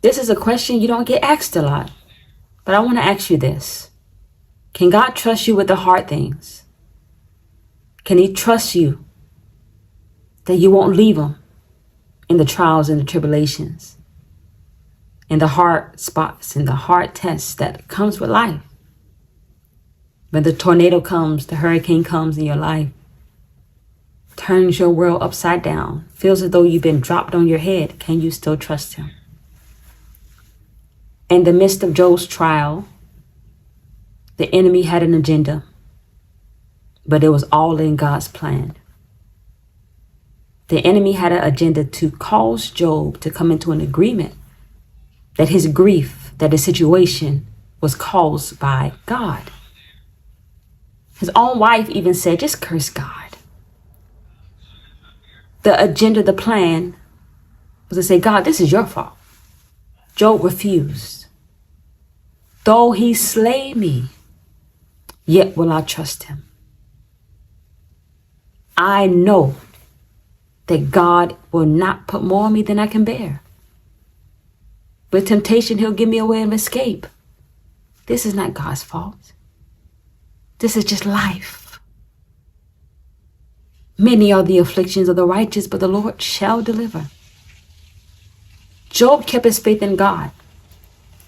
This is a question you don't get asked a lot, but I want to ask you this. Can God trust you with the hard things? Can he trust you that you won't leave him in the trials and the tribulations, in the hard spots, in the hard tests that comes with life? When the tornado comes, the hurricane comes in your life, turns your world upside down, feels as though you've been dropped on your head, can you still trust him? In the midst of Job's trial, the enemy had an agenda, but it was all in God's plan. The enemy had an agenda to cause Job to come into an agreement that his grief, that the situation was caused by God. His own wife even said, just curse God. The agenda, the plan was to say, God, this is your fault. Job refused. Though he slay me, yet will I trust him. I know that God will not put more on me than I can bear. With temptation, he'll give me a way of escape. This is not God's fault. This is just life. Many are the afflictions of the righteous, but the Lord shall deliver. Job kept his faith in God,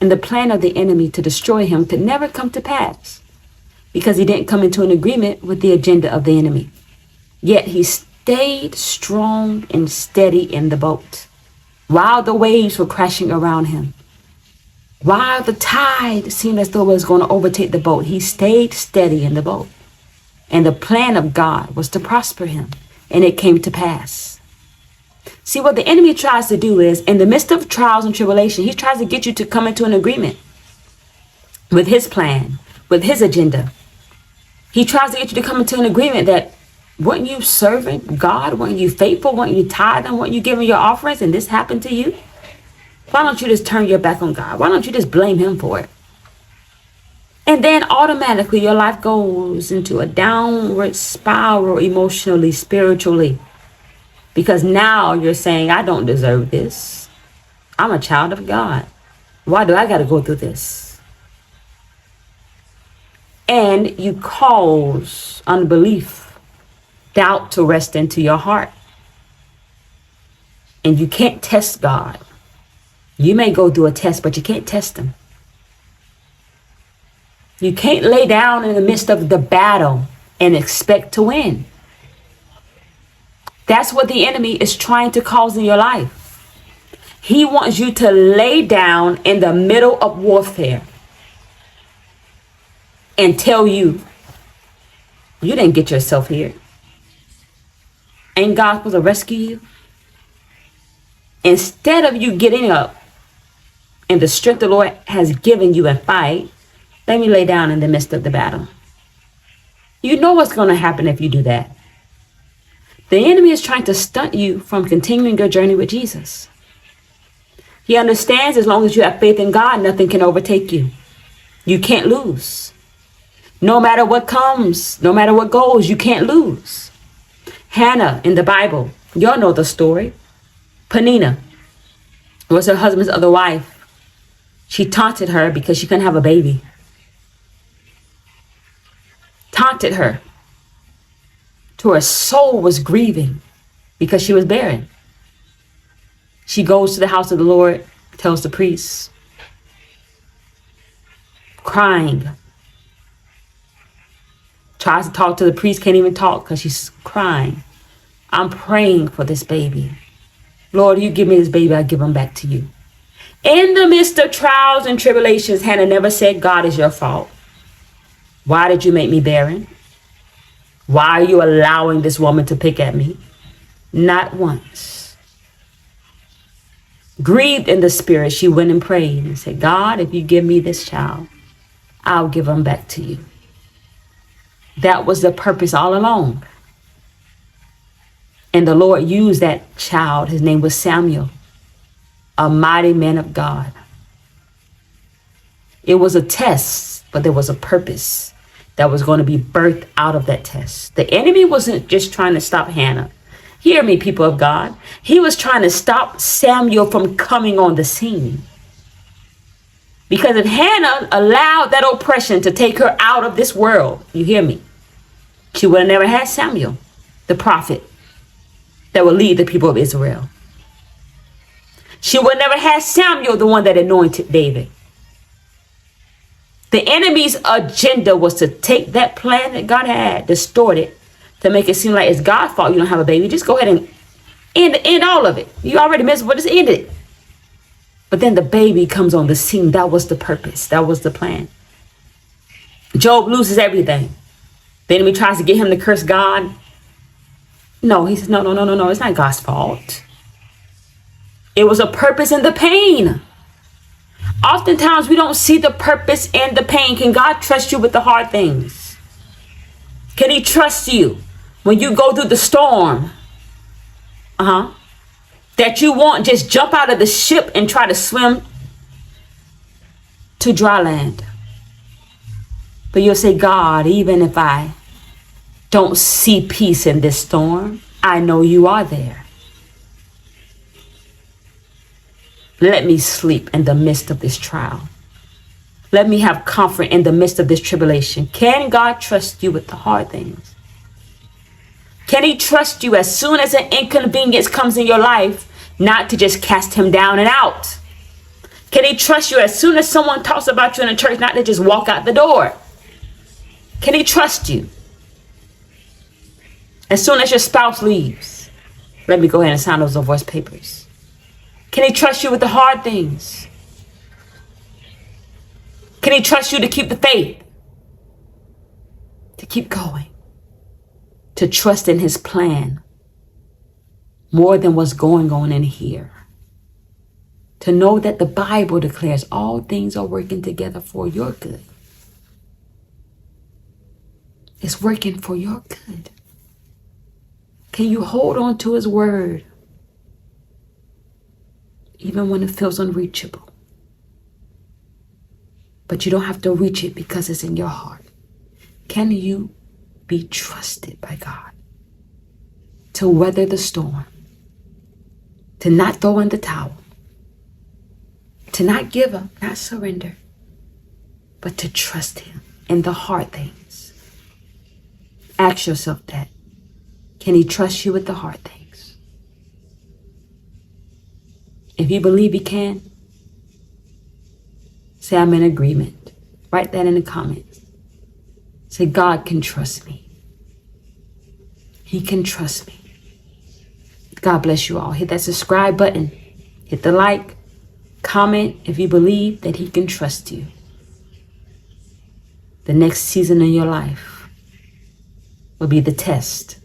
and the plan of the enemy to destroy him could never come to pass because he didn't come into an agreement with the agenda of the enemy. Yet he stayed strong and steady in the boat while the waves were crashing around him. While the tide seemed as though it was going to overtake the boat, he stayed steady in the boat. And the plan of God was to prosper him, and it came to pass. See, what the enemy tries to do is, in the midst of trials and tribulation, he tries to get you to come into an agreement with his plan, with his agenda. He tries to get you to come into an agreement that, weren't you serving God? Weren't you faithful? Weren't you tithing? Weren't you giving your offerings? And this happened to you? Why don't you just turn your back on God? Why don't you just blame him for it? And then automatically your life goes into a downward spiral emotionally, spiritually. Because now you're saying, I don't deserve this. I'm a child of God. Why do I got to go through this? And you cause unbelief, doubt to rest into your heart. And you can't test God. You may go through a test, but you can't test him. You can't lay down in the midst of the battle and expect to win. That's what the enemy is trying to cause in your life. He wants you to lay down in the middle of warfare and tell you, you didn't get yourself here. Ain't God supposed to rescue you? Instead of you getting up and the strength the Lord has given you and fight, let me lay down in the midst of the battle. You know what's going to happen if you do that. The enemy is trying to stunt you from continuing your journey with Jesus. He understands as long as you have faith in God, nothing can overtake you. You can't lose. No matter what comes, no matter what goes, you can't lose. Hannah in the Bible, y'all know the story. Peninnah was her husband's other wife. She taunted her because she couldn't have a baby. Taunted her to her soul was grieving because she was barren. She goes to the house of the Lord, tells the priest, crying. Tries to talk to the priest, can't even talk because she's crying. I'm praying for this baby. Lord, you give me this baby, I give him back to you. In the midst of trials and tribulations, Hannah never said, God is your fault. Why did you make me barren? Why are you allowing this woman to pick at me? Not once. Grieved in the spirit, she went and prayed and said, God, if you give me this child, I'll give him back to you. That was the purpose all along. And the Lord used that child. His name was Samuel, a mighty man of God. It was a test, but there was a purpose that was going to be birthed out of that test. The enemy wasn't just trying to stop Hannah. Hear me, people of God. He was trying to stop Samuel from coming on the scene. Because if Hannah allowed that oppression to take her out of this world, you hear me, she would have never had Samuel, the prophet that would lead the people of Israel. She would never have Samuel, the one that anointed David. The enemy's agenda was to take that plan that God had, distort it, to make it seem like it's God's fault you don't have a baby. Just go ahead and end all of it. You already missed, but just end it. But then the baby comes on the scene. That was the purpose. That was the plan. Job loses everything. The enemy tries to get him to curse God. No, he says, no. It's not God's fault. It was a purpose in the pain. Oftentimes we don't see the purpose in the pain. Can God trust you with the hard things? Can he trust you when you go through the storm? That you won't just jump out of the ship and try to swim to dry land. But you'll say, God, even if I don't see peace in this storm, I know you are there. Let me sleep in the midst of this trial. Let me have comfort in the midst of this tribulation. Can God trust you with the hard things? Can he trust you as soon as an inconvenience comes in your life, not to just cast him down and out? Can he trust you as soon as someone talks about you in the church, not to just walk out the door? Can he trust you? As soon as your spouse leaves, let me go ahead and sign those divorce papers. Can he trust you with the hard things? Can he trust you to keep the faith? To keep going? To trust in his plan more than what's going on in here? To know that the Bible declares all things are working together for your good. It's working for your good. Can you hold on to his word even when it feels unreachable? But you don't have to reach it because it's in your heart. Can you be trusted by God to weather the storm, to not throw in the towel, to not give up, not surrender, but to trust him in the hard things? Ask yourself that. Can he trust you with the hard things? If you believe he can, say, I'm in agreement. Write that in the comments. Say, God can trust me. He can trust me. God bless you all. Hit that subscribe button. Hit the like. Comment if you believe that he can trust you. The next season of your life will be the test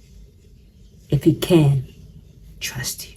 if he can trust you.